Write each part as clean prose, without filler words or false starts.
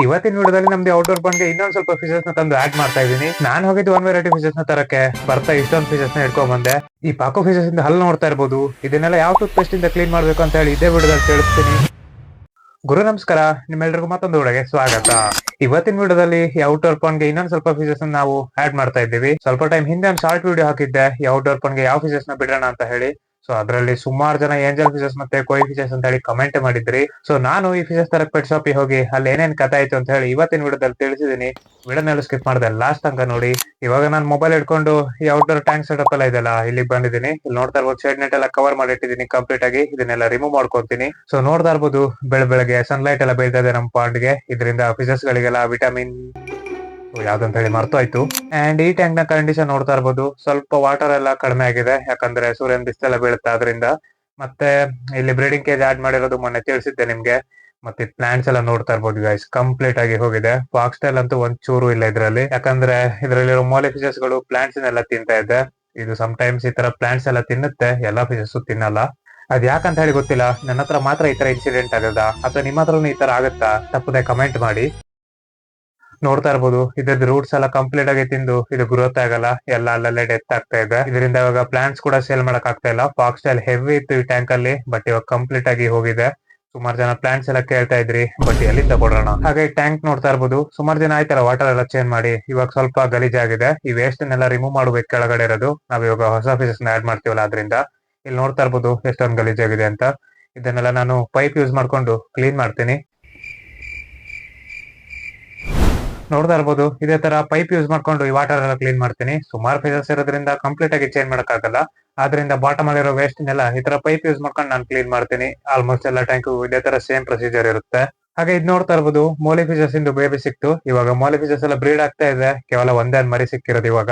ಇವತ್ತಿನ ವಿಡಿಯೋದಲ್ಲಿ ನಮ್ದು ಔಟ್ಡೋರ್ ಗೆ ಇನ್ನೊಂದ್ ಸ್ವಲ್ಪ ಫೀಚರ್ಸ್ ನ ತಂದು ಆಡ್ ಮಾಡ್ತಾ ಇದೀನಿ. ನಾನ್ ಹೋಗಿದ್ದು ಒಂದ್ ವೆರೈಟಿ ಫೀಚರ್ಸ್ ನ ತರಕ್ಕೆ ಬರ್ತಾ ಇಷ್ಟೊಂದು ಫೀಚರ್ಸ್ ನ ಇಟ್ಕೊಂಡ್ ಬಂದೆ. ಈ ಪಾಕೋ ಫೀಚರ್ಸ್ ಇಂದ ಹಲ್ ನೋಡ್ತಾ ಇರ್ಬೋದು. ಇದನ್ನೆಲ್ಲ ಯಾವ ಟೂತ್ ಪೇಸ್ಟ್ ಇಂದ ಕ್ಲೀನ್ ಮಾಡ್ಬೇಕು ಅಂತ ಹೇಳಿ ಇದೇ ವಿಡಿಯೋದಲ್ಲಿ ತಿಳಿಸ್ತೀನಿ. ಗುರು ನಮಸ್ಕಾರ, ನಿಮ್ಮೆಲ್ರಿಗೂ ಮತ್ತೊಂದು ವಿಡಿಯೋಗೆ ಸ್ವಾಗತ. ಇವತ್ತಿನ ವಿಡಿಯೋದಲ್ಲಿ ಈ ಔಟ್ಡೋರ್ ಗೆ ಇನ್ನೊಂದ್ ಸ್ವಲ್ಪ ಫೀಚರ್ಸ್ ನಾವು ಆಡ್ ಮಾಡ್ತಾ ಇದ್ದೀವಿ. ಸ್ವಲ್ಪ ಟೈಮ್ ಹಿಂದೆ ಒಂದು ಶಾರ್ಟ್ ವಿಡಿಯೋ ಹಾಕಿದ್ದೆ ಈ ಔಟ್ಡೋರ್ ಗೆ ಯಾವ ಫೀಚರ್ಸ್ ನ ಬಿಡೋಣ ಅಂತ ಹೇಳಿ. ಸೊ ಅದರಲ್ಲಿ ಸುಮಾರು ಜನ ಏಂಜಲ್ ಫೀಚರ್ಸ್ ಮತ್ತೆ ಕೋಯಿ ಫೀಚರ್ಸ್ ಅಂತ ಹೇಳಿ ಕಮೆಂಟ್ ಮಾಡಿದ್ರಿ. ಸೊ ನಾನು ಈ ಫೀಚರ್ಸ್ ತರಕ್ ಪೆಟ್ ಶಾಪ್ ಹೋಗಿ ಅಲ್ಲಿ ಏನೇನ್ ಕಥೆ ಆಯ್ತು ಅಂತ ಹೇಳಿ ಇವತ್ತಿನ ವಿಡಿಯೋದಲ್ಲಿ ತಿಳಿಸಿದೀನಿ. ವಿಡಿಯೋನೆಲ್ಲ ಸ್ಕಿಪ್ ಮಾಡಿದೆ ಲಾಸ್ಟ್ ತನಕ ನೋಡಿ. ಇವಾಗ ನಾನು ಮೊಬೈಲ್ ಇಟ್ಕೊಂಡು ಈ ಔಟ್ಡೋರ್ ಟ್ಯಾಂಕ್ ಸೆಟಪ್ ಎಲ್ಲ ಇದೆಲ್ಲ ಇಲ್ಲಿಗೆ ಬಂದಿದ್ದೀನಿ. ಇಲ್ಲಿ ನೋಡ್ತಾ ಇರ್ಬೋದು ಶೇಡ್ ನೆಟ್ ಎಲ್ಲ ಕವರ್ ಮಾಡಿಟ್ಟಿದ್ದೀನಿ ಕಂಪ್ಲೀಟ್ ಆಗಿ. ಇದನ್ನೆಲ್ಲ ರಿಮೂವ್ ಮಾಡ್ಕೊತೀನಿ. ಸೊ ನೋಡ್ತಾ ಇರ್ಬೋದು ಬೆಳಗ್ಗೆ ಸನ್ಲೈಟ್ ಎಲ್ಲ ಬೀಳ್ತಾ ಇದೆ ನಮ್ಮ ಪಾಂಡ್ ಗೆ. ಇದರಿಂದ ಫಿಶಸ್ ಗಳಿಗೆಲ್ಲ ವಿಟಮಿನ್ ಯಾವ್ದಂತ ಹೇಳಿ ಮರ್ತೋಯ್ತು. ಅಂಡ್ ಈ ಟ್ಯಾಂಕ್ ನ ಕಂಡೀಷನ್ ನೋಡ್ತಾ ಇರ್ಬೋದು, ಸ್ವಲ್ಪ ವಾಟರ್ ಎಲ್ಲ ಕಡಿಮೆ ಆಗಿದೆ ಯಾಕಂದ್ರೆ ಸೂರ್ಯನ ಬಿಸಿಲೆಲ್ಲ ಬೀಳುತ್ತೆ ಅದರಿಂದ. ಮತ್ತೆ ಇಲ್ಲಿ ಬ್ರೀಡಿಂಗ್ ಕೇಜ್ ಆಡ್ ಮಾಡಿರೋದು ಮೊನ್ನೆ ತಿಳಿಸಿದ್ದೆ ನಿಮ್ಗೆ. ಮತ್ತೆ ಪ್ಲಾಂಟ್ಸ್ ಎಲ್ಲ ನೋಡ್ತಾ ಇರ್ಬೋದು ಗೈಸ್, ಕಂಪ್ಲೀಟ್ ಆಗಿ ಹೋಗಿದೆ. ಫಾಕ್ಸ್ ಟೈಲ್ ಅಂತೂ ಒಂದ್ ಚೂರು ಇಲ್ಲ ಇದ್ರಲ್ಲಿ, ಯಾಕಂದ್ರೆ ಇದ್ರಲ್ಲಿರೋ ಮೋಲೆ ಫಿಶಸ್ ಗಳು ಪ್ಲಾಂಟ್ಸ್ ಎಲ್ಲ ತಿಂತಾ ಇದೆ. ಇದು ಸಮ್ ಟೈಮ್ಸ್ ಈ ತರ ಪ್ಲಾಂಟ್ಸ್ ಎಲ್ಲ ತಿನ್ನುತ್ತೆ, ಎಲ್ಲಾ ಫಿಶಸ್ ತಿನ್ನಲ್ಲ. ಅದ್ ಯಾಕಂತ ಹೇಳಿ ಗೊತ್ತಿಲ್ಲ. ನನ್ನ ಹತ್ರ ಮಾತ್ರ ಈ ತರ ಇನ್ಸಿಡೆಂಟ್ ಆಗದ, ಅಥವಾ ನಿಮ್ಮ ಹತ್ರನು ಈ ತರ ಆಗತ್ತಾ ತಪ್ಪದೆ ಕಮೆಂಟ್ ಮಾಡಿ. ನೋಡ್ತಾ ಇರ್ಬೋದು ಇದ್ರದ್ದು ರೂಟ್ಸ್ ಎಲ್ಲ ಕಂಪ್ಲೀಟ್ ಆಗಿ ತಿಂದು ಇದು ಗ್ರೋತ್ ಆಗಲ್ಲ, ಎಲ್ಲ ಅಲ್ಲಲ್ಲೇ ಡೆತ್ ಆಗ್ತಾ ಇದೆ. ಇದರಿಂದ ಇವಾಗ ಪ್ಲಾಂಟ್ಸ್ ಕೂಡ ಸೇಲ್ ಮಾಡಕ್ ಆಗ್ತಾ ಇಲ್ಲ. ಫಾಕ್ಸ್ ಟೈಲ್ ಹೆವಿ ಇತ್ತು ಈ ಟ್ಯಾಂಕ್ ಅಲ್ಲಿ, ಬಟ್ ಇವಾಗ ಕಂಪ್ಲೀಟ್ ಆಗಿ ಹೋಗಿದೆ. ಸುಮಾರು ಜನ ಪ್ಲಾಂಟ್ಸ್ ಎಲ್ಲ ಕೇಳ್ತಾ ಇದ್ರಿ, ಬಟ್ ಎಲ್ಲಿಂದ ಕೊಡೋಣ. ಹಾಗೆ ಟ್ಯಾಂಕ್ ನೋಡ್ತಾ ಇರ್ಬೋದು, ಸುಮಾರು ಜನ ಆಯ್ತಲ್ಲ ವಾಟರ್ ಎಲ್ಲ ಚೇಂಜ್ ಮಾಡಿ ಇವಾಗ ಸ್ವಲ್ಪ ಗಲೀಜಾಗಿದೆ. ಈ ವೇಸ್ಟ್ ನೆಲ್ಲ ರಿಮೂವ್ ಮಾಡ್ಬೇಕು ಕೆಳಗಡೆ ಇರೋದು. ನಾವ್ ಇವಾಗ ಹೊಸ ಫಿಶಸ್ ಆಡ್ ಮಾಡ್ತೀವಲ್ಲ ಅದರಿಂದ. ಇಲ್ಲಿ ನೋಡ್ತಾ ಇರ್ಬೋದು ಎಷ್ಟೊಂದು ಗಲೀಜಾಗಿದೆ ಅಂತ. ಇದನ್ನೆಲ್ಲ ನಾನು ಪೈಪ್ ಯೂಸ್ ಮಾಡ್ಕೊಂಡು ಕ್ಲೀನ್ ಮಾಡ್ತೀನಿ. ನೋಡ್ತಾ ಇರ್ಬೋದು ಇದೇ ತರ ಪೈಪ್ ಯೂಸ್ ಮಾಡ್ಕೊಂಡು ಈ ವಾಟರ್ ಎಲ್ಲ ಕ್ಲೀನ್ ಮಾಡ್ತೀನಿ. ಸುಮಾರು ಫಿಶಸ್ ಇರೋದ್ರಿಂದ ಕಂಪ್ಲೀಟ್ ಆಗಿ ಚೇಂಜ್ ಮಾಡಕ್ ಆಗಲ್ಲ. ಆದ್ರಿಂದ ಬಾಟಮ್ ಅಲ್ಲಿರೋ ವೇಸ್ಟ್ ನೆಲ್ಲ ಈ ತರ ಪೈಪ್ ಯೂಸ್ ಮಾಡ್ಕೊಂಡು ನಾನು ಕ್ಲೀನ್ ಮಾಡ್ತೀನಿ. ಆಲ್ಮೋಸ್ಟ್ ಎಲ್ಲ ಟ್ಯಾಂಕ್ ಇದೇ ತರ ಸೇಮ್ ಪ್ರೊಸೀಜರ್ ಇರುತ್ತೆ. ಹಾಗೆ ಇದ್ ನೋಡ್ತಾ ಇರ್ಬೋದು ಮೋಲಿ ಫಿಶಸ್ ಇಂದು ಬೇಬಿ ಸಿಕ್ತು. ಇವಾಗ ಮೋಲಿ ಫಿಶಸ್ ಎಲ್ಲ ಬ್ರೀಡ್ ಆಗ್ತಾ ಇದೆ. ಕೇವಲ ಒಂದೇ ಮರಿ ಸಿಕ್ಕಿರೋದು ಇವಾಗ.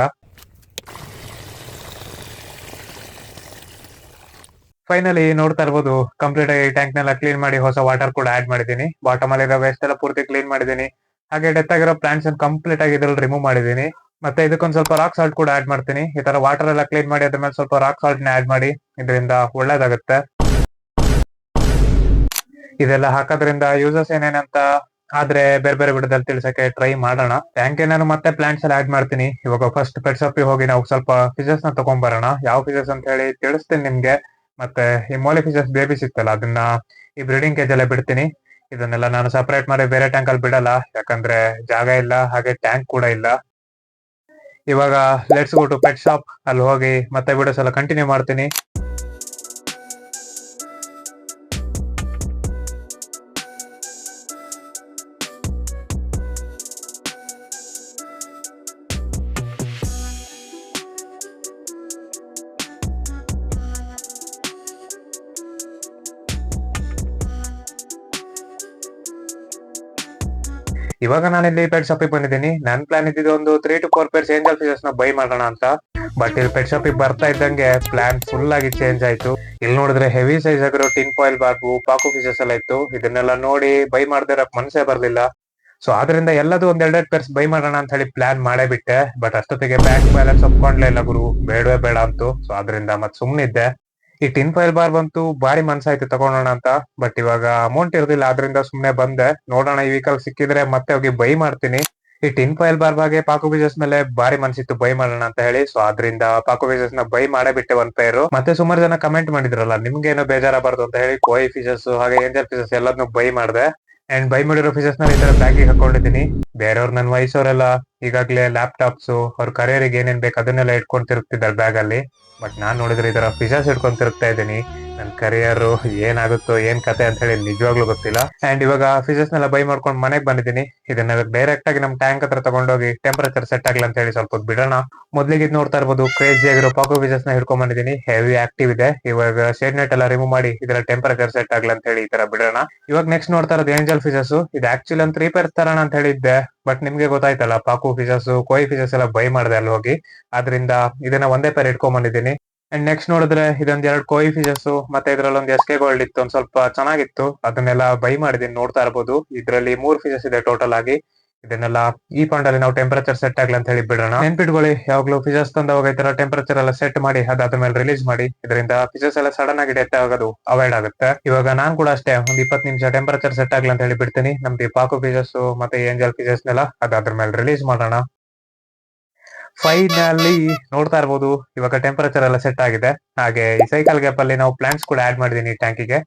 ಫೈನಲಿ ನೋಡ್ತಾ ಇರ್ಬೋದು ಕಂಪ್ಲೀಟ್ ಆಗಿ ಟ್ಯಾಂಕ್ ನೆಲ್ಲ ಕ್ಲೀನ್ ಮಾಡಿ ಹೊಸ ವಾಟರ್ ಕೂಡ ಆಡ್ ಮಾಡಿದೀನಿ. ಬಾಟಮ್ ಅಲ್ಲಿರೋ ವೇಸ್ಟ್ ಎಲ್ಲ ಪೂರ್ತಿ ಕ್ಲೀನ್ ಮಾಡಿದೀನಿ. ಹಾಗೆ ಡೆತ್ ಆಗಿರೋ ಪ್ಲಾಂಟ್ಸ್ ಕಂಪ್ಲೀಟ್ ಆಗಿ ಇದ್ರಲ್ಲಿ ರಿಮೂವ್ ಮಾಡಿದೀನಿ. ಮತ್ತೆ ಇದಕ್ಕೊಂದ್ ಸ್ವಲ್ಪ ರಾಕ್ ಸಾಲ್ಟ್ ಕೂಡ ಆಡ್ ಮಾಡ್ತೀನಿ. ಈ ತರ ವಾಟರ್ ಎಲ್ಲ ಕ್ಲೀನ್ ಮಾಡಿ ಅದ್ರ ಮೇಲೆ ಸ್ವಲ್ಪ ರಾಕ್ ಸಾಲ್ಟ್ ನ ಆಡ್ ಮಾಡಿ, ಇದರಿಂದ ಒಳ್ಳೇದಾಗುತ್ತೆ. ಇದೆಲ್ಲ ಹಾಕೋದ್ರಿಂದ ಯೂಸಸ್ ಏನೇನಂತ ಆದ್ರೆ ಬೇರೆ ಬೇರೆ ವಿಡಿಯೋದಲ್ಲಿ ತಿಳಿಸಕ್ಕೆ ಟ್ರೈ ಮಾಡೋಣ. ಟ್ಯಾಂಕ್ ನಾನು ಮತ್ತೆ ಪ್ಲಾಂಟ್ಸ್ ಎಲ್ಲ ಆಡ್ ಮಾಡ್ತೀನಿ. ಇವಾಗ ಫಸ್ಟ್ ಪೆಟ್ ಶಾಪ್ ಹೋಗಿ ನಾವು ಸ್ವಲ್ಪ ಫಿಶಸ್ ನ ತಗೊಂಡ್ ಬರೋಣ. ಯಾವ ಫಿಶಸ್ ಅಂತ ಹೇಳಿ ತಿಳಿಸ್ತೀನಿ ನಿಮ್ಗೆ. ಮತ್ತೆ ಈ ಮೋಲಿ ಫಿಶಸ್ ಬೇಬಿ ಸಿಕ್ತಲ್ಲ ಅದನ್ನ ಈ ಬ್ರೀಡಿಂಗ್ ಕೇಜ್ ಎಲ್ಲ ಬಿಡ್ತೀನಿ. ಇದನ್ನೆಲ್ಲ ನಾನು ಸಪರೇಟ್ ಮಾಡಿ ಬೇರೆ ಟ್ಯಾಂಕ್ ಅಲ್ಲಿ ಬಿಡಲ್ಲ, ಯಾಕಂದ್ರೆ ಜಾಗ ಇಲ್ಲ, ಹಾಗೆ ಟ್ಯಾಂಕ್ ಕೂಡ ಇಲ್ಲ. ಇವಾಗ let's go to pet shop. ಅಲ್ಲಿ ಹೋಗಿ ಮತ್ತೆ ವಿಡಿಯೋಸ್ ಎಲ್ಲ ಕಂಟಿನ್ಯೂ ಮಾಡ್ತೀನಿ. ಇವಾಗ ನಾನು ಇಲ್ಲಿ ಪೆಟ್ ಶಾಪಿಗೆ ಬಂದಿದ್ದೀನಿ. ನನ್ ಪ್ಲಾನ್ ಇದ್ದಿದ್ದು ಒಂದು 3 to 4 ಪೇರ್ಸ್ ಏಂಜಲ್ ಫಿಶಸ್ ನ ಬೈ ಮಾಡೋಣ ಅಂತ. ಬಟ್ ಇಲ್ಲಿ ಪೆಟ್ ಶಾಪಿಗೆ ಬರ್ತಾ ಇದ್ದಂಗೆ ಪ್ಲಾನ್ ಫುಲ್ ಆಗಿ ಚೇಂಜ್ ಆಯ್ತು. ಇಲ್ಲಿ ನೋಡಿದ್ರೆ ಹೆವಿ ಸೈಜ್ ಆಗಿರೋ ಟಿನ್ ಫಾಯಿಲ್ ಬಾರ್ಬು ಪಾಕು ಫಿಶಸ್ ಎಲ್ಲ ಇತ್ತು. ಇದನ್ನೆಲ್ಲ ನೋಡಿ ಬೈ ಮಾಡದೇ ಇರಕ್ ಮನ್ಸೇ ಬರ್ಲಿಲ್ಲ. ಸೊ ಆದ್ರಿಂದ ಎಲ್ಲದೂ ಒಂದೆರಡೆರಡು ಪೇರ್ಸ್ ಬೈ ಮಾಡೋಣ ಅಂತ ಹೇಳಿ ಪ್ಲಾನ್ ಮಾಡೇ ಬಿಟ್ಟೆ. ಬಟ್ ಅಷ್ಟೊತ್ತಿಗೆ ಬ್ಯಾಂಕ್ ಬ್ಯಾಲೆನ್ಸ್ ಒಪ್ಕೊಂಡ್ಲೇ ಇಲ್ಲ ಗುರು, ಬೇಡವೇ ಬೇಡ ಅಂತು. ಸೊ ಆದ್ರಿಂದ ಮತ್ ಸುಮ್ನಿದ್ದೆ. ಈ ಟಿನ್ ಫೈಲ್ ಬಾರ್ ಬಂತು, ಬಾರಿ ಮನ್ಸಾಯ್ತು ತಗೊಂಡೋಣ ಅಂತ. ಬಟ್ ಇವಾಗ ಅಮೌಂಟ್ ಇರ್ಲಿಲ್ಲ, ಆದ್ರಿಂದ ಸುಮ್ನೆ ಬಂದೆ. ನೋಡೋಣ ಈ ವೀಕಲ್ ಸಿಕ್ಕಿದ್ರೆ ಮತ್ತೆ ಹೋಗಿ ಬೈ ಮಾಡ್ತೀನಿ. ಈ ಟಿನ್ ಫೈಲ್ ಬಾರ್ ಬಾಗೆ ಪಾಕು ಫಿಶಸ್ ಮೇಲೆ ಬಾರಿ ಮನ್ಸಿತ್ತು ಬೈ ಮಾಡೋಣ ಅಂತ ಹೇಳಿ. ಸೊ ಆದ್ರಿಂದ ಪಾಕು ಫಿಶಸ್ ನ ಬೈ ಮಾಡೇ ಬಿಟ್ಟೆ ಒಂದ್ ಪೇರು. ಮತ್ತೆ ಸುಮಾರು ಜನ ಕಮೆಂಟ್ ಮಾಡಿದ್ರಲ್ಲ ನಿಮ್ಗೆ ಏನೋ ಬೇಜಾರಾಗಬಾರ್ದು ಅಂತ ಹೇಳಿ ಕೋಯಿ ಫಿಶಸ್ ಹಾಗೆ ಏಂಜಲ್ ಫಿಶಸ್ ಎಲ್ಲದನ್ನು ಬೈ ಮಾಡಿದೆ. ಅಂಡ್ ಬೈ ಮಾಡಿರೋ ಫಿಶಸ್ ನ ಈ ತರ ಬ್ಯಾಗಿಗೆ ಹಾಕೊಂಡಿದ್ದೀನಿ. ಬೇರೆಯವ್ರು ನನ್ನ ವಯಸ್ಸವರೆಲ್ಲ ಈಗಾಗ್ಲೇ ಲ್ಯಾಪ್ಟಾಪ್ಸ್ ಅವ್ರ ಕರಿಯರಿಗೆ ಏನೇನ್ ಬೇಕು ಅದನ್ನೆಲ್ಲ ಇಟ್ಕೊಂಡ್ ತಿರುಗ್ತಿದ್ದಾರೆ ಬ್ಯಾಗ್ ಅಲ್ಲಿ. ಬಟ್ ನಾನ್ ನೋಡಿದ್ರೆ ಈ ತರ ಫಿಶಸ್ ಇಟ್ಕೊಂಡ್ ತಿರುಗ್ತಾ ಇದ್ದೀನಿ. ನನ್ ಕರಿಯರ್ ಏನಾಗುತ್ತೋ ಏನ್ ಕತೆ ಅಂತ ಹೇಳಿ ನಿಜವಾಗ್ಲೂ ಗೊತ್ತಿಲ್ಲ. ಅಂಡ್ ಇವಾಗ ಫಿಶಸ್ ನೆಲ್ಲ ಬೈ ಮಾಡ್ಕೊಂಡು ಮನೆಗ್ ಬಂದಿದ್ದೀನಿ. ಇದನ್ನ ಡೈರೆಕ್ಟ್ ಆಗಿ ನಮ್ ಟ್ಯಾಂಕ್ ಹತ್ರ ತಗೊಂಡೋಗಿ ಟೆಂಪರೇಚರ್ ಸೆಟ್ ಆಗ್ಲಿ ಅಂತ ಹೇಳಿ ಸ್ವಲ್ಪ ಹೊತ್ತು ಬಿಡೋಣ. ಮೊದ್ಲಿಗೆ ಇದ್ ನೋಡ್ತಾ ಇರ್ಬೋದು ಕ್ರೇಜಿ ಆಗಿರೋ ಪಾಕೋ ಫಿಶಸ್ ನ ಹಿಡ್ಕೊಂಡ್ ಬಂದಿದ್ದೀನಿ. ಹೆವಿ ಆಕ್ಟಿವ್ ಇದೆ. ಇವಾಗ ಶೇಡ್ ನೆಟ್ ಎಲ್ಲ ರಿಮೂವ್ ಮಾಡಿ ಇದರ ಟೆಂಪರೇಚರ್ ಸೆಟ್ ಆಗ್ಲಿ ಅಂತ ಹೇಳಿ ಈ ತರ ಬಿಡೋಣ. ಇವಾಗ ನೆಕ್ಸ್ಟ್ ನೋಡ್ತಾ ಇರೋದು ಏಂಜಲ್ ಫಿಶಸ್. ಇದು ಆಕ್ಚುಲಿ ಒಂದು 3 ಪೇರ್ಸ್ ತರೋಣ ಅಂತ ಹೇಳಿದ್ದೆ. ಬಟ್ ನಿಮ್ಗೆ ಗೊತ್ತಾಯ್ತಲ್ಲ ಪಾಕು ಫಿಶಸ್ ಕೋಯಿ ಫಿಶಸ್ ಎಲ್ಲ ಬೈ ಮಾಡಿದೆ ಅಲ್ಲಿ ಹೋಗಿ. ಆದ್ರಿಂದ ಇದನ್ನ ಒಂದೇ ಪೇರ್ ಇಟ್ಕೊಂಡ್ ಬಂದಿದ್ದೀನಿ. ಅಂಡ್ ನೆಕ್ಸ್ಟ್ ನೋಡಿದ್ರೆ ಇದೊಂದ್ 2 ಕೋಯಿ ಫಿಶಸ್ ಮತ್ತೆ ಇದ್ರಲ್ಲಿ ಒಂದು ಎಸ್ ಕೆ ಗೋಲ್ಡ್ ಇತ್ತು, ಒಂದ್ ಸ್ವಲ್ಪ ಚೆನ್ನಾಗಿತ್ತು. ಅದನ್ನೆಲ್ಲ ಬೈ ಮಾಡಿದೀನಿ. ನೋಡ್ತಾ ಇರ್ಬೋದು ಇದ್ರಲ್ಲಿ 3 ಫಿಶಸ್ ಇದೆ ಟೋಟಲ್ ಆಗಿ. ಇದನ್ನೆಲ್ಲ ಈ ಪಾಯಿಂಟ್ ಅಲ್ಲಿ ನಾವು ಟೆಂಪರೇಚರ್ ಸೆಟ್ ಆಗ್ಲಿ ಅಂತ ಹೇಳಿ ಬಿಡೋಣ. ನೆನ್ಪಿಟ್ಕೊಳ್ಳಿ, ಯಾವಾಗ್ಲೂ ಫಿಜರ್ಸ್ ತಂದವಾಗ ಈ ತರ ಟೆಂಪರೇಚರ್ ಎಲ್ಲ ಸೆಟ್ ಮಾಡಿ ಅದಾದ ಮೇಲೆ ರಿಲೀಸ್ ಮಾಡಿ. ಇದರಿಂದ ಫಿಜರ್ಸ್ ಎಲ್ಲ ಸಡನ್ ಆಗಿ ಡೆತ್ ಆಗೋದು ಅವಾಯ್ಡ್ ಆಗುತ್ತೆ. ಇವಾಗ ನಾನ್ ಕೂಡ ಅಷ್ಟೇ ಒಂದ್ 20 ನಿಮಿಷ ಟೆಂಪರೇಚರ್ ಸೆಟ್ ಆಗ್ಲಿ ಅಂತ ಹೇಳಿ ಬಿಡ್ತೀನಿ. ನಮ್ದು ಪಾಕು ಫಿಜರ್ಸ್ ಮತ್ತೆ ಏಂಜಲ್ ಫಿಜರ್ಸ್ ನೆಲ್ಲ ಅದಾದ್ರ ಮೇಲೆ ರಿಲೀಸ್ ಮಾಡೋಣ. ಫೈನಲಿ ನೋಡ್ತಾ ಇರ್ಬೋದು, ಇವಾಗ ಟೆಂಪರೇಚರ್ ಎಲ್ಲ ಸೆಟ್ ಆಗಿದೆ. ಹಾಗೆ ಈ ಸೈಕಲ್ ಗ್ಯಾಪ್ ಅಲ್ಲಿ ನಾವು ಪ್ಲಾಂಟ್ಸ್ ಕೂಡ ಆಡ್ ಮಾಡಿದೀನಿ ಟ್ಯಾಂಕಿಗೆ.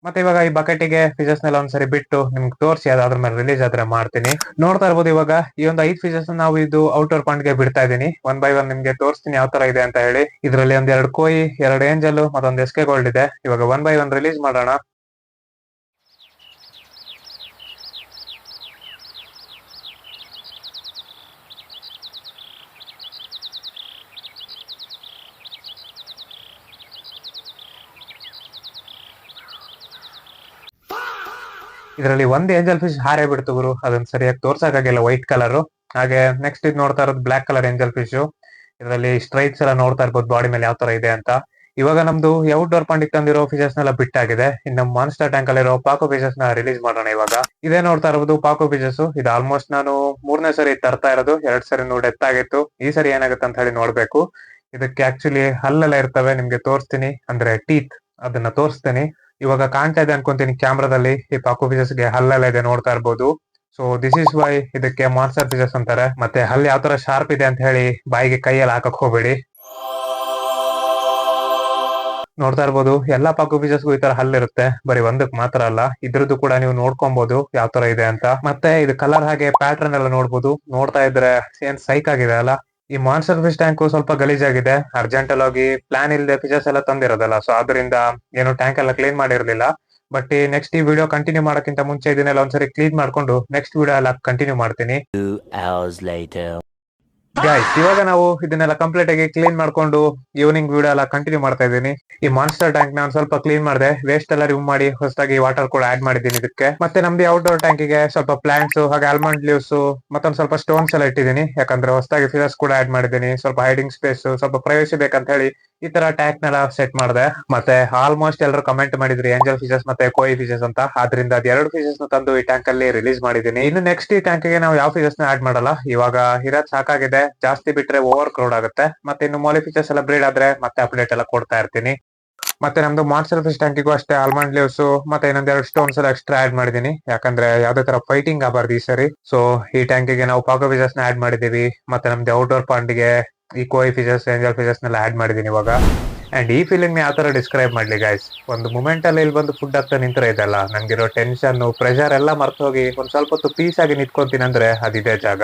ಮತ್ತೆ ಇವಾಗ ಈ ಬಕೆಟಿಗೆ ಫಿಜರ್ಸ್ ನೆಲ್ಲ ಒಂದ್ಸರಿ ಬಿಟ್ಟು ನಿಮ್ಗೆ ತೋರಿಸಿ ಅದಾದ್ರ ಮೇಲೆ ರಿಲೀಸ್ ಆದ್ರೆ ಮಾಡ್ತೀನಿ. ನೋಡ್ತಾ ಇರ್ಬೋದು, ಇವಾಗ ಈ ಒಂದು 5 ಫಿಜರ್ಸ್ ನಾವು ಇದು ಔಟ್ಡೋರ್ ಪಾಯಿಂಟ್ ಗೆ ಬಿಡ್ತಾ ಇದೀನಿ. 1 ಬೈ 1 ನಿಮ್ಗೆ ತೋರಿಸ್ತೀನಿ ಯಾವ ತರ ಇದೆ ಅಂತ ಹೇಳಿ. ಇದರಲ್ಲಿ ಒಂದ್ 2 ಕೋಯಿ, 2 ಏಂಜಲ್ ಮತ್ತೊಂದು ಎಸ್ಕೆ ಗೋಲ್ಡ್ ಇದೆ. ಇವಾಗ 1 ಬೈ 1 ರಿಲೀಸ್ ಮಾಡೋಣ. ಇದರಲ್ಲಿ ಒಂದ್ ಏಂಜಲ್ ಫಿಶ್ ಹಾರೇ ಬಿಡ್ತು ಗುರು, ಅದನ್ನ ಸರಿಯಾಗಿ ತೋರ್ಸಕ್ಕಾಗಿಲ್ಲ ವೈಟ್ ಕಲರ್. ಹಾಗೆ ನೆಕ್ಸ್ಟ್ ಇದು ನೋಡ್ತಾ ಇರೋದು ಬ್ಲಾಕ್ ಕಲರ್ ಏಂಜಲ್ ಫಿಶ್. ಇದರಲ್ಲಿ ಸ್ಟ್ರೈಪ್ಸ್ ಎಲ್ಲ ನೋಡ್ತಾ ಇರ್ಬೋದು ಬಾಡಿ ಮೇಲೆ ಯಾವ ತರ ಇದೆ ಅಂತ. ಇವಾಗ ನಮ್ದು ಔಟ್ಡೋರ್ ಪಾಂಡಿಗೆ ತಂದಿರೋ ಫಿಶಸ್ ನೆಲ್ಲ ಬಿಟ್ಟಾಗಿದೆ. ಇನ್ನು ಮಾನ್ಸ್ಟರ್ ಟ್ಯಾಂಕ್ ಅಲ್ಲಿರೋ ಪಾಕೋ ಫಿಶಸ್ ನ ರಿಲೀಸ್ ಮಾಡೋಣ ಇವಾಗ. ಇದೇ ನೋಡ್ತಾ ಇರೋದು ಪಾಕೋ ಫಿಶಸ್. ಇದು ಆಲ್ಮೋಸ್ಟ್ ನಾನು 3ನೇ ಸರಿ ತರ್ತಾ ಇರೋದು. 2 ಸರಿ ಡೆತ್ ಆಗಿತ್ತು. ಈ ಸರಿ ಏನಾಗುತ್ತೆ ಅಂತ ಹೇಳಿ ನೋಡ್ಬೇಕು. ಇದಕ್ಕೆ ಆಕ್ಚುಲಿ ಹಲ್ಲೆಲ್ಲ ಇರ್ತವೆ, ನಿಮ್ಗೆ ತೋರಿಸ್ತೀನಿ, ಅಂದ್ರೆ ಟೀತ್, ಅದನ್ನ ತೋರಿಸ್ತೀನಿ. ಇವಾಗ ಕಾಣ್ತಾ ಇದೆ ಅನ್ಕೊಂತೀನಿ ಕ್ಯಾಮ್ರಾದಲ್ಲಿ. ಈ ಪಾಕೋ ಫಿಶಸ್ ಗೆ ಹಲ್ಲೆಲ್ಲ ಇದೆ, ನೋಡ್ತಾ ಇರ್ಬೋದು. ಸೊ ದಿಸ್ ಇಸ್ ವೈ ಇದಕ್ಕೆ ಮಾನ್ಸ್ಟರ್ ಫಿಶಸ್ ಅಂತಾರೆ. ಮತ್ತೆ ಹಲ್ಲು ಯಾವ ತರ ಶಾರ್ಪ್ ಇದೆ ಅಂತ ಹೇಳಿ ಬಾಯಿಗೆ ಕೈಯಲ್ಲಿ ಹಾಕಕ್ ಹೋಗ್ಬೇಡಿ. ನೋಡ್ತಾ ಇರ್ಬೋದು, ಎಲ್ಲಾ ಪಾಕೋ ಫಿಶಸ್ಗೂ ಈ ತರ ಹಲ್ಲಿರುತ್ತೆ, ಬರೀ ಒಂದಕ್ ಮಾತ್ರ ಅಲ್ಲ. ಇದ್ರದ್ದು ಕೂಡ ನೀವು ನೋಡ್ಕೊಬಹುದು ಯಾವ ತರ ಇದೆ ಅಂತ. ಮತ್ತೆ ಇದು ಕಲರ್ ಹಾಗೆ ಪ್ಯಾಟರ್ನ್ ಎಲ್ಲ ನೋಡ್ಬೋದು. ನೋಡ್ತಾ ಇದ್ರೆ ಏನ್ ಸೈಕ್ ಆಗಿದೆ ಅಲ್ಲ. ಈ ಮಾನ್ಸ್ಟರ್ ಫಿಶ್ ಟ್ಯಾಂಕ್ ಸ್ವಲ್ಪ ಗಲೀಜಾಗಿದೆ. ಅರ್ಜೆಂಟ್ ಅಲ್ಲಿ ಹೋಗಿ ಪ್ಲಾನ್ ಇಲ್ಲದೆ ಫಿಶಸ್ ಎಲ್ಲ ತಂದಿರೋದಲ್ಲ, ಸೊ ಅದರಿಂದ ಏನು ಟ್ಯಾಂಕ್ ಎಲ್ಲ ಕ್ಲೀನ್ ಮಾಡಿರ್ಲಿಲ್ಲ. ಬಟ್ ನೆಕ್ಸ್ಟ್ ಈ ವಿಡಿಯೋ ಕಂಟಿನ್ಯೂ ಮಾಡೋಕ್ಕಿಂತ ಮುಂಚೆ ಇದನ್ನೆಲ್ಲ ಒಂದ್ಸರಿ ಕ್ಲೀನ್ ಮಾಡ್ಕೊಂಡು ನೆಕ್ಸ್ಟ್ ವಿಡಿಯೋ ಎಲ್ಲ ಕಂಟಿನ್ಯೂ ಮಾಡ್ತೀನಿ. 2 hours later. ಗೈಸ್, ಇವಾಗ ನಾವು ಇದನ್ನೆಲ್ಲ ಕಂಪ್ಲೀಟ್ ಆಗಿ ಕ್ಲೀನ್ ಮಾಡ್ಕೊಂಡು ಈವ್ನಿಂಗ್ ವಿಡಿಯೋ ಎಲ್ಲ ಕಂಟಿನ್ಯೂ ಮಾಡ್ತಾ ಇದ್ದೀನಿ. ಈ ಮಾನ್ಸ್ಟರ್ ಟ್ಯಾಂಕ್ ನಾನು ಸ್ವಲ್ಪ ಕ್ಲೀನ್ ಮಾಡಿದೆ, ವೇಸ್ಟ್ ಎಲ್ಲ ರಿಮೂವ್ ಮಾಡಿ ಹೊಸದಾಗಿ ವಾಟರ್ ಕೂಡ ಆಡ್ ಮಾಡಿದ್ದೀನಿ ಇದಕ್ಕೆ. ಮತ್ತೆ ನಮ್ದು ಔಟ್ಡೋರ್ ಟ್ಯಾಂಕಿಗೆ ಸ್ವಲ್ಪ ಪ್ಲಾಂಟ್ಸ್ ಹಾಗೆ ಆಲ್ಮಂಡ್ ಲೀವ್ಸ್ ಮತ್ತೊಂದ್ ಸ್ವಲ್ಪ ಸ್ಟೋನ್ಸ್ ಎಲ್ಲ ಇಟ್ಟಿದ್ದೀನಿ. ಯಾಕಂದ್ರೆ ಹೊಸದಾಗಿ ಫಿಶಸ್ ಕೂಡ ಆಡ್ ಮಾಡಿದ್ದೀನಿ. ಸ್ವಲ್ಪ ಹೈಡಿಂಗ್ ಸ್ಪೇಸ್, ಸ್ವಲ್ಪ ಪ್ರೈವಸಿ ಬೇಕಂತ ಹೇಳಿ ಈ ತರ ಟ್ಯಾಂಕ್ ನೆಲ್ಲ ಸೆಟ್ ಮಾಡಿದೆ. ಮತ್ತೆ ಆಲ್ಮೋಸ್ಟ್ ಎಲ್ಲರೂ ಕಮೆಂಟ್ ಮಾಡಿದ್ರಿ ಏಂಜಲ್ ಫಿಶಸ್ ಮತ್ತೆ ಕೋಯಿ ಫಿಶಸ್ ಅಂತ. ಆದ್ರಿಂದ ಅದ್ 2 ಫಿಶಸ್ ನ ತಂದು ಈ ಟ್ಯಾಂಕ್ ಅಲ್ಲಿ ರಿಲೀಸ್ ಮಾಡಿದ್ದೀನಿ. ಇನ್ನು ನೆಕ್ಸ್ಟ್ ಈ ಟ್ಯಾಂಕ್ ಗೆ ನಾವು ಯಾವ ಫಿಶಸ್ ನ ಆಡ್ ಮಾಡಲ್ಲ. ಇವಾಗ ಇರೋದ್ ಸಾಕಾಗಿದೆ, ಜಾಸ್ತಿ ಬಿಟ್ರೆ ಓವರ್ ಕ್ರೌಡ್ ಆಗುತ್ತೆ. ಮತ್ತೆ ಇನ್ನು ಮೊಲಿ ಫಿಶಸ್ ಎಲ್ಲ ಬ್ರೀಡ್ ಆದ್ರೆ ಮತ್ತೆ ಅಪ್ಡೇಟ್ ಎಲ್ಲ ಕೊಡ್ತಾ ಇರ್ತೀನಿ. ಮತ್ತೆ ನಮ್ದು ಮಾನ್ಸ್ಟರ್ ಫಿಶ್ ಟ್ಯಾಂಕಿಗೂ ಅಷ್ಟೇ ಆಲ್ಮಂಡ್ ಲೀವ್ಸ್ ಮತ್ತೆ ಇನ್ನೊಂದೆರಡು ಸ್ಟೋನ್ಸ್ ಎಲ್ಲ ಎಕ್ಸ್ಟ್ರಾ ಆಡ್ ಮಾಡಿದೀನಿ. ಯಾಕಂದ್ರೆ ಯಾವ್ದೇ ತರ ಫೈಟಿಂಗ್ ಆಗಬಾರ್ದು ಈ ಸರಿ. ಸೊ ಈ ಟ್ಯಾಂಕಿಗೆ ನಾವು ಪಾಕೋ ಫಿಶಸ್ ನ ಆಡ್ ಮಾಡಿದೀವಿ. ಮತ್ತೆ ನಮ್ದು ಔಟ್ಡೋರ್ ಪಾಂಡಿಗೆ ಈ ಕೋಯಿ ಫಿಶಸ್, ಏಂಜಲ್ ಫಿಶಸ್ ನೆಲ್ಲ ಆಡ್ ಮಾಡಿದೀನಿ ಇವಾಗ. ಅಂಡ್ ಈ ಫೀಲಿಂಗ್ ನ ಯಾವ ತರ ಡಿಸ್ಕ್ರೈಬ್ ಮಾಡ್ಲಿ ಗೈಸ್. ಒಂದು ಮೂಮೆಂಟ್ ಅಲ್ಲಿ ಇಲ್ಲಿ ಬಂದು ಫುಡ್ ಆಗ್ತಾ ನಿಂತರ ಇದೆಲ್ಲ, ನನ್ಗಿರೋ ಟೆನ್ಷನ್ ಪ್ರೆಷರ್ ಎಲ್ಲ ಮರ್ತು ಹೋಗಿ ಒಂದ್ ಸ್ವಲ್ಪ ಹೊತ್ತು ಪೀಸ್ ಆಗಿ ನಿಂತ್ಕೊಂತೀನಿ ಅಂದ್ರೆ ಅದಿದೆ ಜಾಗ.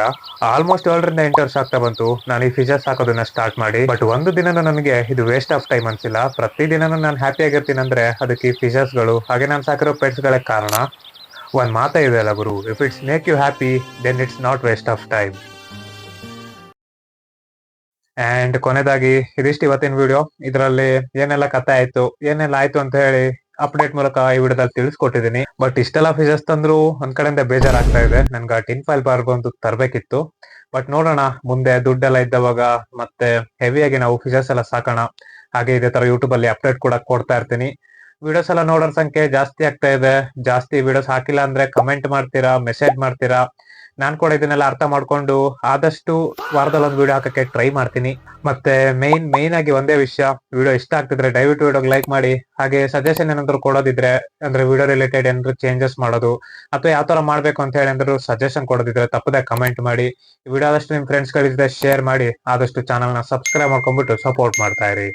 ಆಲ್ಮೋಸ್ಟ್ 7ರಿಂದ 8 ವರ್ಷ ಆಗ್ತಾ ಬಂತು ನಾನು ಈ ಫಿಶಸ್ ಹಾಕೋದನ್ನ ಸ್ಟಾರ್ಟ್ ಮಾಡಿ. ಬಟ್ ಒಂದು ದಿನನೂ ನನಗೆ ಇದು ವೇಸ್ಟ್ ಆಫ್ ಟೈಮ್ ಅನ್ಸಿಲ್ಲ. ಪ್ರತಿ ದಿನನೂ ನಾನು ಹ್ಯಾಪಿ ಆಗಿರ್ತೀನಿ ಅಂದ್ರೆ ಅದಕ್ಕೆ ಈ ಫಿಶಸ್ ಗಳು ಹಾಗೆ ನಾನು ಸಾಕಿರೋ ಪೆಟ್ಸ್ ಗಳೇ ಕಾರಣ. ಒಂದ್ ಮಾತಾ ಇದೆ ಅಲ್ಲ ಗುರು, if it's make you happy then it's not waste of time. And ಕೊನೆದಾಗಿ ಇದಿಷ್ಟು ಇವತ್ತಿನ ವಿಡಿಯೋ. ಇದರಲ್ಲಿ ಏನೆಲ್ಲ ಕಥೆ ಆಯ್ತು, ಏನೆಲ್ಲ ಆಯ್ತು ಅಂತ ಹೇಳಿ ಅಪ್ಡೇಟ್ ಮೂಲಕ ಈ ವಿಡಿಯೋದಲ್ಲಿ ತಿಳಿಸ್ಕೊಟ್ಟಿದ್ದೀನಿ. ಬಟ್ ಇಷ್ಟೆಲ್ಲ ಫಿಶಸ್ ತಂದ್ರು ಒಂದ್ ಕಡೆಯಿಂದ ಬೇಜಾರಾಗ್ತಾ ಇದೆ. ನನ್ಗೆ ಟಿನ್ ಫೈಲ್ ಬಾರ್ ಬಂದು ತರಬೇಕಿತ್ತು. ಬಟ್ ನೋಡೋಣ, ಮುಂದೆ ದುಡ್ಡೆಲ್ಲ ಇದ್ದವಾಗ ಮತ್ತೆ ಹೆವಿಯಾಗಿ ನಾವು ಫಿಶಸ್ ಎಲ್ಲ ಸಾಕೋಣ. ಹಾಗೆ ಇದೇ ತರ ಯೂಟ್ಯೂಬ್ ಅಲ್ಲಿ ಅಪ್ಡೇಟ್ ಕೂಡ ಕೊಡ್ತಾ ಇರ್ತೀನಿ. ವಿಡಿಯೋಸ್ ಎಲ್ಲ ನೋಡೋರ್ ಸಂಖ್ಯೆ ಜಾಸ್ತಿ ಆಗ್ತಾ ಇದೆ. ಜಾಸ್ತಿ ವಿಡಿಯೋಸ್ ಹಾಕಿಲ್ಲ ಅಂದ್ರೆ ಕಮೆಂಟ್ ಮಾಡ್ತೀರಾ, ಮೆಸೇಜ್ ಮಾಡ್ತೀರಾ. ನಾನ್ ಕೂಡ ಇದನ್ನೆಲ್ಲ ಅರ್ಥ ಮಾಡ್ಕೊಂಡು ಆದಷ್ಟು ವಾರದಲ್ಲಿ ಒಂದು ವಿಡಿಯೋ ಹಾಕಕ್ಕೆ ಟ್ರೈ ಮಾಡ್ತೀನಿ. ಮತ್ತೆ ಮೈನ್ ಆಗಿ ಒಂದೇ ವಿಷಯ, ವಿಡಿಯೋ ಇಷ್ಟ ಆಗ್ತಿದ್ರೆ ದಯವಿಟ್ಟು ವಿಡಿಯೋಗೆ ಲೈಕ್ ಮಾಡಿ. ಹಾಗೆ ಸಜೆಷನ್ ಏನಾದ್ರು ಕೊಡೋದಿದ್ರೆ, ಅಂದ್ರೆ ವಿಡಿಯೋ ರಿಲೇಟೆಡ್ ಏನಾದ್ರು ಚೇಂಜಸ್ ಮಾಡೋದು ಅಥವಾ ಯಾವ ತರ ಮಾಡ್ಬೇಕು ಅಂತ ಹೇಳಿ ಏನಾದ್ರು ಸಜೆಷನ್ ಕೊಡೋದಿದ್ರೆ ತಪ್ಪದೆ ಕಮೆಂಟ್ ಮಾಡಿ. ಈ ವಿಡಿಯೋ ಆದಷ್ಟು ನಿಮ್ ಫ್ರೆಂಡ್ಸ್ ಗಳಿದ್ರೆ ಶೇರ್ ಮಾಡಿ. ಆದಷ್ಟು ಚಾನಲ್ ನ ಸಬ್ಸ್ಕ್ರೈಬ್ ಮಾಡ್ಕೊಂಡ್ಬಿಟ್ಟು ಸಪೋರ್ಟ್ ಮಾಡ್ತಾ ಇರಿ.